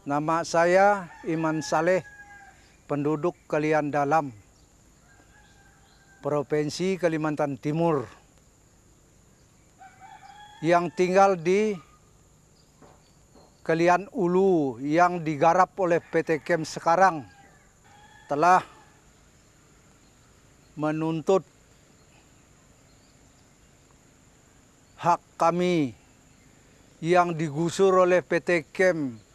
Nama saya Iman Saleh, penduduk Kalian Dalam, Provinsi Kalimantan Timur, yang tinggal di Kalian Ulu yang digarap oleh PT Kem sekarang, telah menuntut hak kami yang digusur oleh PT Kem.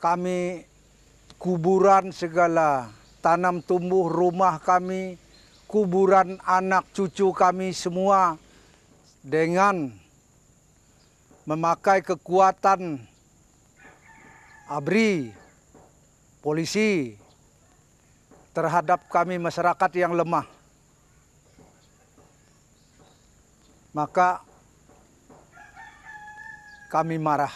Kami kuburan segala, tanam tumbuh rumah kami, kuburan anak cucu kami semua dengan memakai kekuatan ABRI, polisi, terhadap kami masyarakat yang lemah. Maka kami marah.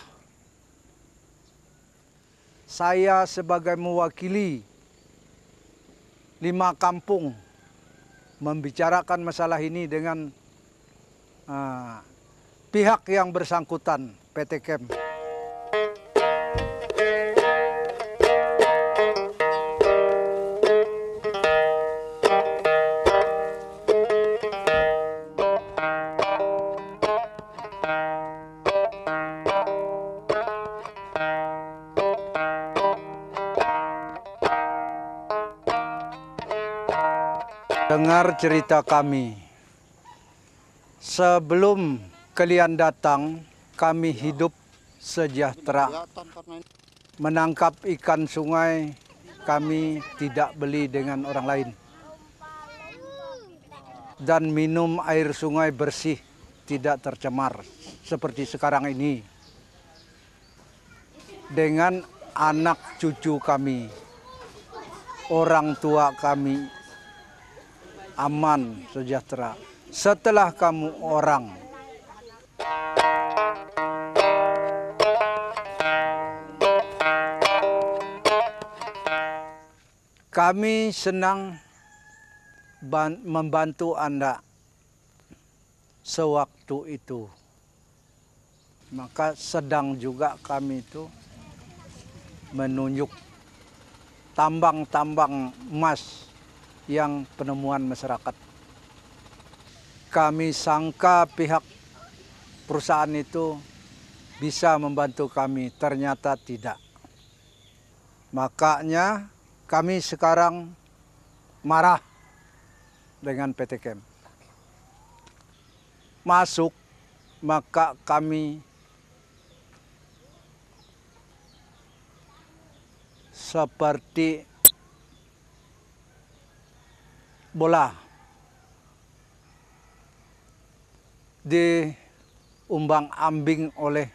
Saya sebagai mewakili 5 kampung membicarakan masalah ini dengan pihak yang bersangkutan, PT Kem. Dengar cerita kami. Sebelum kalian datang, kami hidup sejahtera. Menangkap ikan sungai, kami tidak beli dengan orang lain. Dan minum air sungai bersih, tidak tercemar. Seperti sekarang ini. Dengan anak cucu kami, orang tua kami, aman, sejahtera. Setelah kamu orang, kami senang membantu Anda sewaktu itu. Maka sedang juga kami itu menunjuk tambang-tambang emas yang penemuan masyarakat. Kami sangka pihak perusahaan itu bisa membantu kami, ternyata tidak. Makanya kami sekarang marah dengan PT Kem. Masuk, maka kami seperti bola diumbang-ambing oleh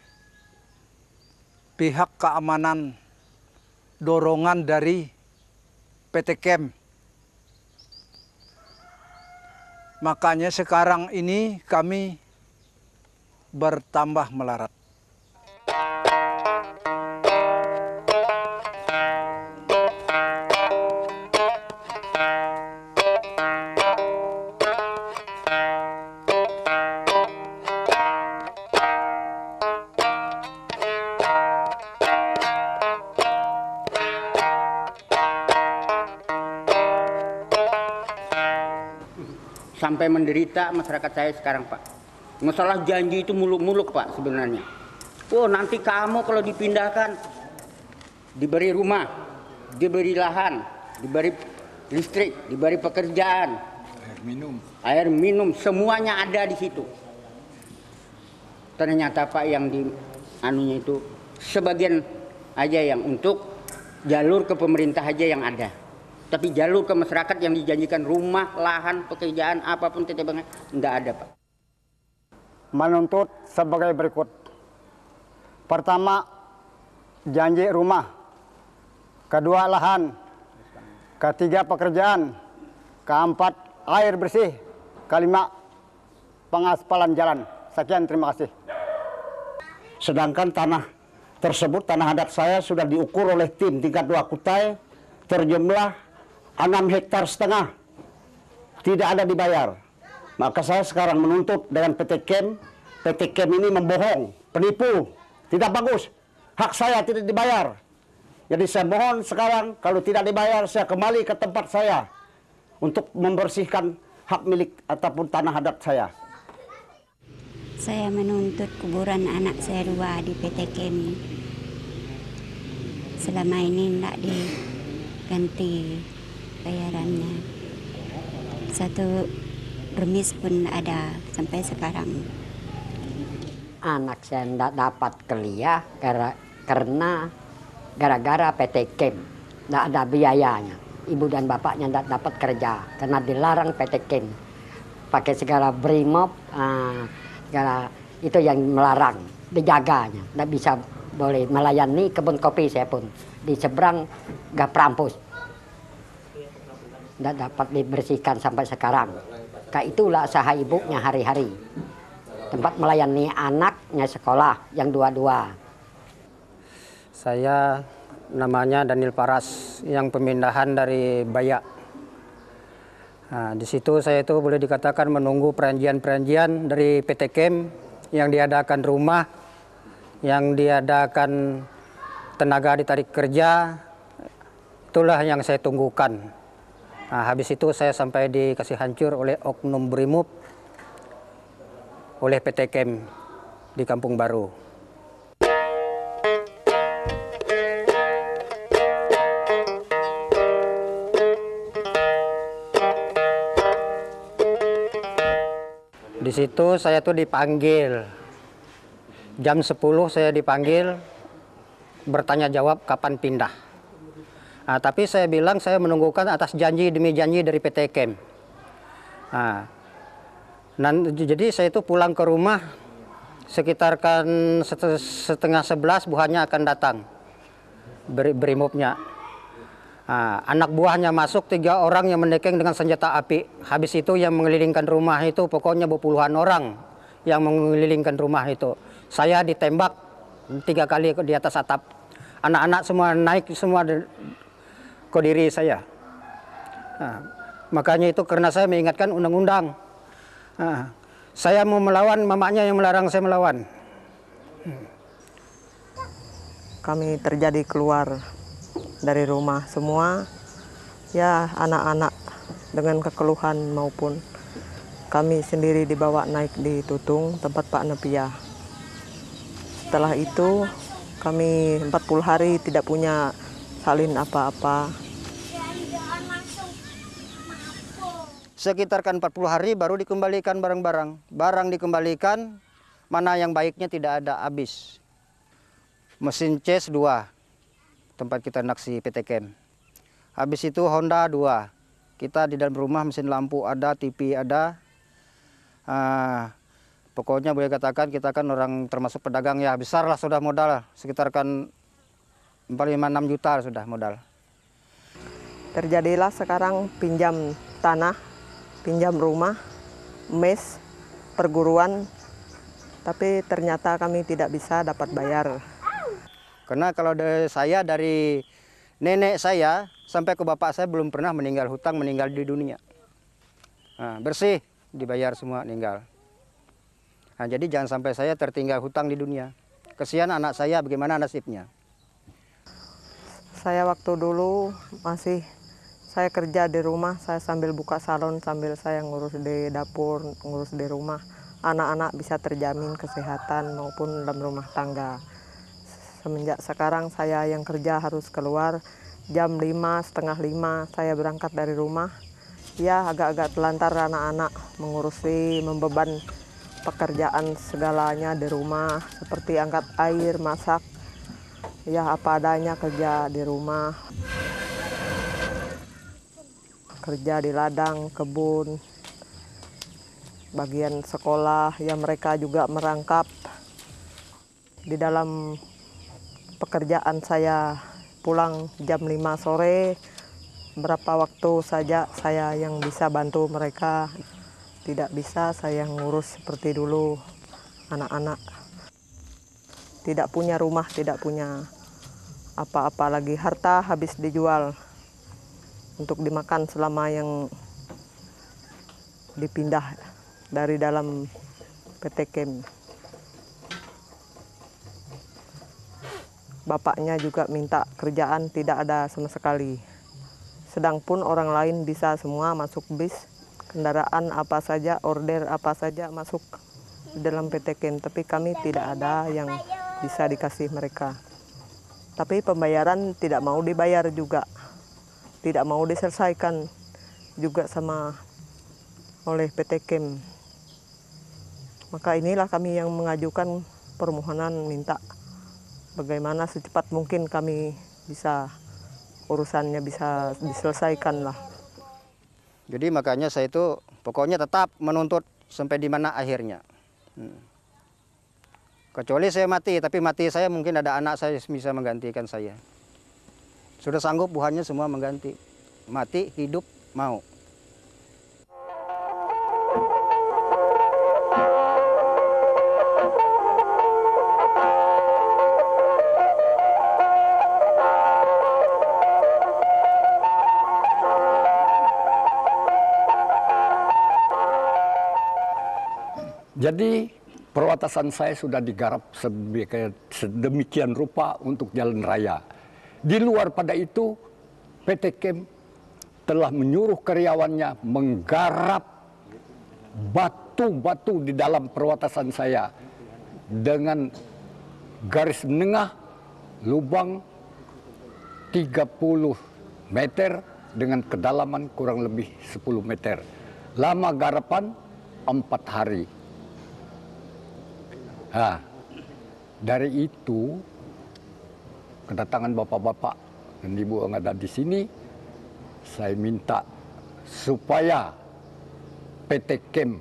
pihak keamanan, dorongan dari PT Kem. Makanya sekarang ini kami bertambah melarat. Sampai menderita masyarakat saya sekarang, Pak. Masalah janji itu muluk-muluk, Pak, sebenarnya. Oh, nanti kamu kalau dipindahkan diberi rumah, diberi lahan, diberi listrik, diberi pekerjaan, air minum, semuanya ada di situ. Ternyata, Pak, yang di anunya itu sebagian aja yang untuk jalur ke pemerintah aja yang ada. Tapi jalur ke masyarakat yang dijanjikan rumah, lahan, pekerjaan, apapun tetebangnya, enggak ada, Pak. Menuntut sebagai berikut. Pertama, janji rumah. Kedua, lahan. Ketiga, pekerjaan. Keempat, air bersih. Kelima, pengaspalan jalan. Sekian, terima kasih. Sedangkan tanah tersebut, tanah adat saya sudah diukur oleh tim tingkat 2 Kutai, terjumlah 6,5 hektar, tidak ada dibayar. Maka saya sekarang menuntut dengan PT Kem. PT Kem ini membohong, penipu, tidak bagus. hak saya tidak dibayar. Jadi saya mohon sekarang kalau tidak dibayar saya kembali ke tempat saya untuk membersihkan hak milik ataupun tanah adat saya. Saya menuntut kuburan anak saya 2 di PT Kem. Selama ini tidak diganti bayarannya. 1 remis pun ada sampai sekarang. Anak saya tidak dapat kuliah karena gara-gara PT Kem. Tidak ada biayanya. Ibu dan bapaknya tidak dapat kerja karena dilarang PT Kem. Pakai segala brimob, segala itu yang melarang, dijaganya. Tidak bisa boleh melayani kebun kopi saya pun. Di seberang gak perampus. Tidak dapat dibersihkan sampai sekarang. Kayak itulah usaha ibunya hari-hari. Tempat melayani anaknya sekolah yang 2. Saya namanya Daniel Paras yang pemindahan dari Bayak. Nah, di situ saya itu boleh dikatakan menunggu perjanjian dari PT Kem yang diadakan rumah, yang diadakan tenaga ditarik kerja, itulah yang saya tunggukan. Nah, habis itu saya sampai dikasih hancur oleh oknum brimob oleh PT Kem di Kampung Baru. Di situ saya tuh dipanggil. Jam 10 saya dipanggil bertanya jawab kapan pindah. Nah, tapi saya bilang saya menunggukan atas janji demi janji dari PT Kem. Nah, jadi saya itu pulang ke rumah sekitar kan setengah 11 buahnya akan datang brimobnya. Nah, anak buahnya masuk 3 orang yang mendekeng dengan senjata api. Habis itu yang mengelilingkan rumah itu pokoknya berpuluhan orang yang mengelilingkan rumah itu. Saya ditembak 3 kali di atas atap. Anak-anak semua naik semua ke diri saya. Nah, makanya itu karena saya mengingatkan undang-undang. Nah, saya mau melawan, mamanya yang melarang saya melawan. Kami terjadi keluar dari rumah semua, ya anak-anak dengan kekeluhan maupun kami sendiri dibawa naik di Tutung tempat Pak Nepia. Setelah itu kami 40 hari tidak punya salin apa-apa. Sekitar kan 40 hari baru dikembalikan barang-barang. Barang dikembalikan, mana yang baiknya tidak ada, habis. Mesin Ces 2, tempat kita naksi PT Kem. Habis itu Honda 2. Kita di dalam rumah mesin lampu ada, TV ada. Pokoknya boleh katakan kita kan orang termasuk pedagang ya, besar lah sudah modal. Sekitar kan 4-5-6 juta sudah modal. Terjadilah sekarang pinjam tanah, pinjam rumah, mes, perguruan, tapi ternyata kami tidak bisa dapat bayar. Karena kalau dari nenek saya sampai ke bapak saya belum pernah meninggal hutang, meninggal di dunia. Nah, bersih, dibayar semua, meninggal. Nah, jadi jangan sampai saya tertinggal hutang di dunia. Kesian anak saya, bagaimana nasibnya. Saya waktu dulu saya kerja di rumah, saya sambil buka salon, sambil saya ngurus di dapur, ngurus di rumah. Anak-anak bisa terjamin kesehatan maupun dalam rumah tangga. Semenjak sekarang saya yang kerja harus keluar jam 5, setengah 5 saya berangkat dari rumah. Ya agak-agak telantar anak-anak mengurusi, membeban pekerjaan segalanya di rumah. Seperti angkat air, masak, ya apa adanya kerja di rumah. Kerja di ladang, kebun, bagian sekolah, ya mereka juga merangkap. Di dalam pekerjaan saya pulang jam 5 sore, berapa waktu saja saya yang bisa bantu mereka. Tidak bisa saya ngurus seperti dulu anak-anak. Tidak punya rumah, tidak punya apa-apa lagi. Harta habis dijual untuk dimakan selama yang dipindah dari dalam PT Kem. bapaknya juga minta kerjaan, tidak ada sama sekali. Sedang pun orang lain bisa semua masuk bis, kendaraan apa saja, order apa saja masuk di dalam PT Kem, tapi kami tidak ada yang bisa dikasih mereka. Tapi pembayaran tidak mau dibayar juga, tidak mau diselesaikan juga sama oleh PT Kem. Maka inilah kami yang mengajukan permohonan minta bagaimana secepat mungkin kami bisa urusannya bisa diselesaikan lah. Jadi makanya saya itu pokoknya tetap menuntut sampai di mana akhirnya. Kecuali saya mati, tapi mati saya mungkin ada anak saya bisa menggantikan saya. Sudah sanggup buahnya semua mengganti. Mati, hidup, mau. Jadi perwatasan saya sudah digarap sedemikian rupa untuk jalan raya. Di luar pada itu, PT Kem telah menyuruh karyawannya menggarap batu-batu di dalam perwatasan saya dengan garis menengah lubang 30 meter dengan kedalaman kurang lebih 10 meter. Lama garapan 4 hari. Nah, dari itu kedatangan bapak-bapak dan ibu yang ada di sini, saya minta supaya PT Kem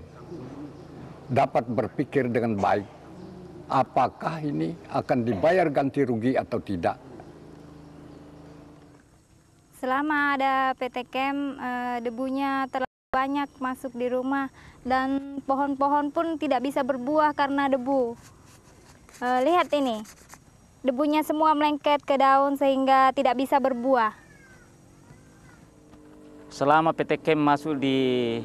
dapat berpikir dengan baik, apakah ini akan dibayar ganti rugi atau tidak. Selama ada PT Kem, debunya terlalu banyak masuk di rumah dan pohon-pohon pun tidak bisa berbuah karena debu. Lihat ini, debunya semua melengket ke daun sehingga tidak bisa berbuah. Selama PT Kem masuk di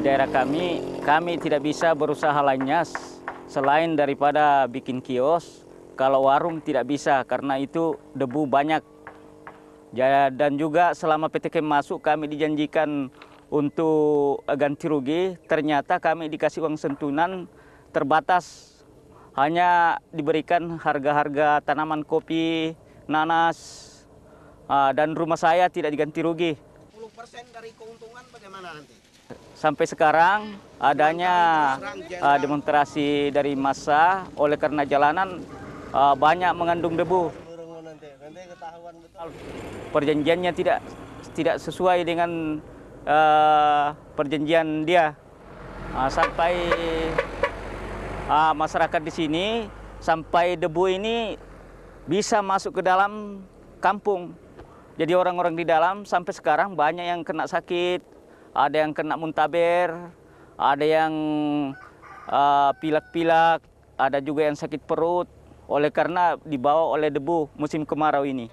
daerah kami tidak bisa berusaha lainnya selain daripada bikin kios. Kalau warung tidak bisa karena itu debu banyak. Dan juga selama PT Kem masuk kami dijanjikan untuk ganti rugi, ternyata kami dikasih uang santunan terbatas. Hanya diberikan harga-harga tanaman kopi, nanas, dan rumah saya tidak diganti rugi. 10% dari keuntungan bagaimana nanti? Sampai sekarang adanya demonstrasi dari massa, oleh karena jalanan banyak mengandung debu. Perjanjiannya tidak sesuai dengan perjanjian dia, sampai masyarakat di sini sampai debu ini bisa masuk ke dalam kampung. Jadi orang-orang di dalam sampai sekarang banyak yang kena sakit, ada yang kena muntaber, ada yang pilak-pilak, ada juga yang sakit perut oleh karena dibawa oleh debu musim kemarau ini.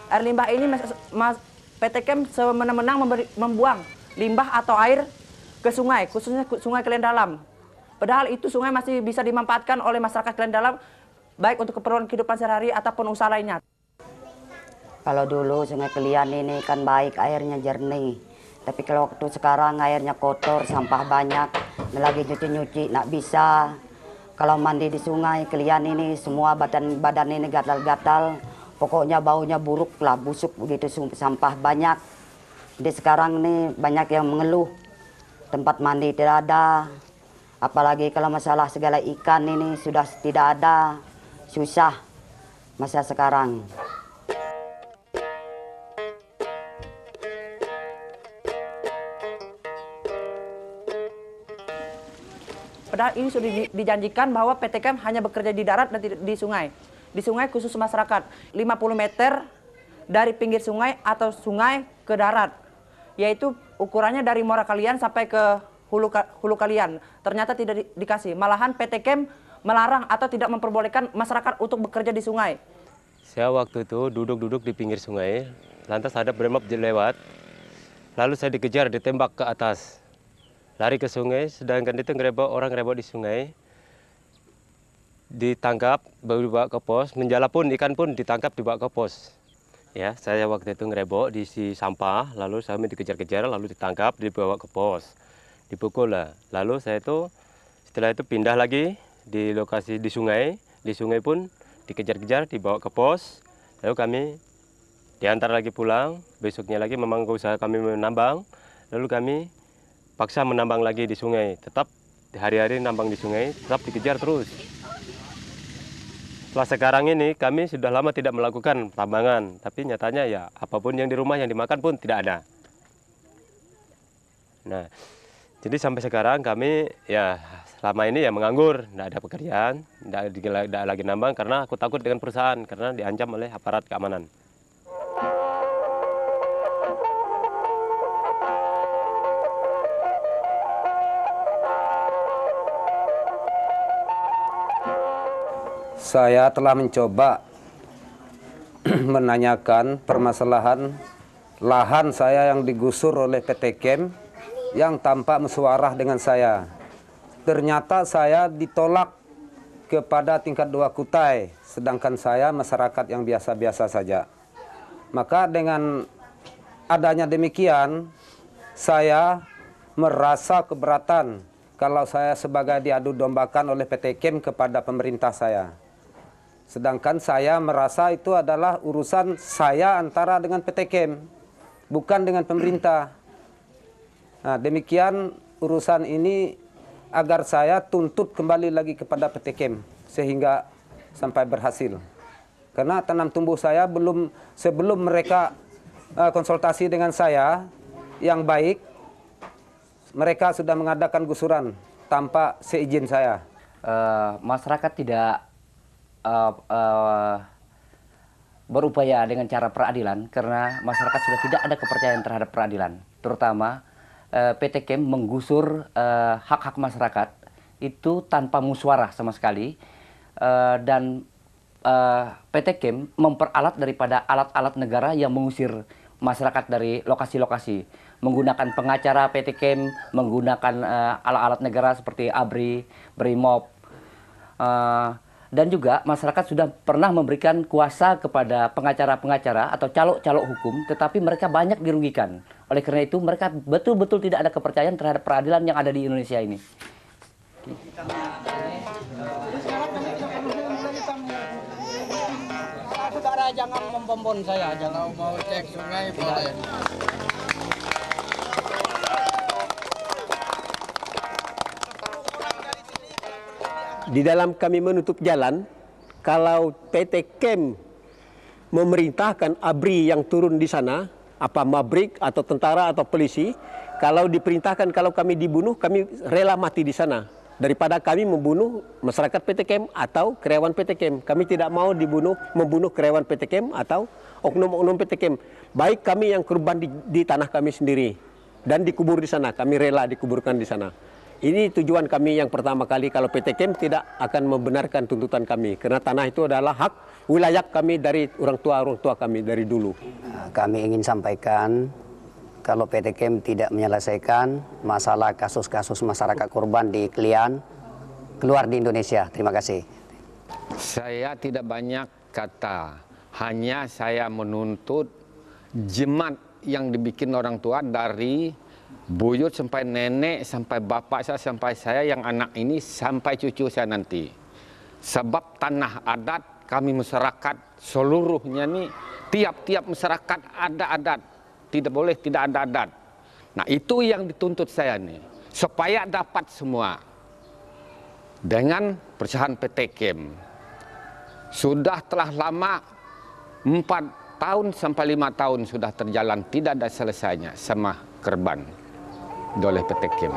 Air limbah ini PT Kem semena-mena membuang limbah atau air ke sungai, khususnya sungai Kelen Dalam. Padahal itu sungai masih bisa dimanfaatkan oleh masyarakat Kelen Dalam, baik untuk keperluan kehidupan sehari-hari ataupun usaha lainnya. Kalau dulu sungai Kelian ini kan baik, airnya jernih. Tapi kalau waktu sekarang airnya kotor, sampah banyak, lagi nyuci-nyuci, nggak bisa. Kalau mandi di sungai Kelian ini semua badan ini gatal-gatal. Pokoknya baunya buruk lah, busuk begitu, sampah banyak. Jadi sekarang nih banyak yang mengeluh, tempat mandi tidak ada. Apalagi kalau masalah segala ikan ini sudah tidak ada, susah masa sekarang. Padahal ini sudah dijanjikan bahwa PT Kem hanya bekerja di darat dan tidak di sungai. Di sungai khusus masyarakat, 50 meter dari pinggir sungai atau sungai ke darat. Yaitu ukurannya dari muara kalian sampai ke hulu kalian. Ternyata tidak dikasih. Malahan PT Kem melarang atau tidak memperbolehkan masyarakat untuk bekerja di sungai. Saya waktu itu duduk-duduk di pinggir sungai, lantas ada beremap lewat. lalu saya dikejar, ditembak ke atas. Lari ke sungai, sedangkan itu orang ngerebok di sungai. Ditangkap, baru dibawa ke pos, menjala pun, ikan pun ditangkap, dibawa ke pos. Ya, saya waktu itu ngerebok di sampah, lalu saya dikejar-kejar, lalu ditangkap, dibawa ke pos, dipukul lah. Lalu saya itu setelah itu pindah lagi di lokasi di sungai pun dikejar-kejar, dibawa ke pos, lalu kami diantar lagi pulang. Besoknya lagi memang usaha kami menambang, lalu kami paksa menambang lagi di sungai, tetap hari-hari nambang di sungai, tetap dikejar terus. Setelah sekarang ini kami sudah lama tidak melakukan tambangan, tapi nyatanya ya apapun yang di rumah yang dimakan pun tidak ada. Nah, jadi sampai sekarang kami ya selama ini ya menganggur, tidak ada pekerjaan, tidak lagi nambang karena aku takut dengan perusahaan karena diancam oleh aparat keamanan. Saya telah mencoba menanyakan permasalahan lahan saya yang digusur oleh PT Kem yang tampak musyawarah dengan saya. Ternyata saya ditolak kepada tingkat 2 Kutai, sedangkan saya masyarakat yang biasa-biasa saja. Maka dengan adanya demikian, saya merasa keberatan kalau saya sebagai diadu dombakan oleh PT Kem kepada pemerintah saya. Sedangkan saya merasa itu adalah urusan saya antara dengan PT Kem, bukan dengan pemerintah. Nah, demikian urusan ini agar saya tuntut kembali lagi kepada PT Kem sehingga sampai berhasil. Karena tanam tumbuh saya sebelum mereka konsultasi dengan saya yang baik, mereka sudah mengadakan gusuran tanpa seizin saya. Masyarakat tidak berupaya dengan cara peradilan karena masyarakat sudah tidak ada kepercayaan terhadap peradilan, terutama PT Kem menggusur hak-hak masyarakat itu tanpa musyawarah sama sekali, dan PT Kem memperalat daripada alat-alat negara yang mengusir masyarakat dari lokasi-lokasi, menggunakan pengacara PT Kem, menggunakan alat-alat negara seperti ABRI, BRIMOB, dan juga masyarakat sudah pernah memberikan kuasa kepada pengacara-pengacara atau calok-calok hukum, tetapi mereka banyak dirugikan. Oleh karena itu mereka betul-betul tidak ada kepercayaan terhadap peradilan yang ada di Indonesia ini. Saudara jangan membombon saya, jangan mau cek sungai boleh. Di dalam kami menutup jalan, kalau PT Kem memerintahkan ABRI yang turun di sana, apa mabrik atau tentara atau polisi, kalau diperintahkan kalau kami dibunuh, kami rela mati di sana. Daripada kami membunuh masyarakat PT Kem atau karyawan PT Kem. Kami tidak mau membunuh karyawan PT Kem atau oknum-oknum PT Kem. Baik kami yang korban di tanah kami sendiri dan dikubur di sana, kami rela dikuburkan di sana. Ini tujuan kami yang pertama kali kalau PT Kem tidak akan membenarkan tuntutan kami. Karena tanah itu adalah hak wilayah kami dari orang tua kami dari dulu. Kami ingin sampaikan kalau PT Kem tidak menyelesaikan masalah kasus-kasus masyarakat korban di Klian, keluar di Indonesia. Terima kasih. Saya tidak banyak kata. Hanya saya menuntut jemaat yang dibikin orang tua dari buyut sampai nenek, sampai bapak saya, sampai saya yang anak ini, sampai cucu saya nanti. Sebab tanah adat kami masyarakat seluruhnya nih, tiap-tiap masyarakat ada adat. Tidak boleh tidak ada adat. Nah itu yang dituntut saya nih. Supaya dapat semua. Dengan perusahaan PT Kem. Sudah telah lama 4 tahun sampai 5 tahun sudah terjalan. Tidak ada selesainya sama korban oleh PT Kem.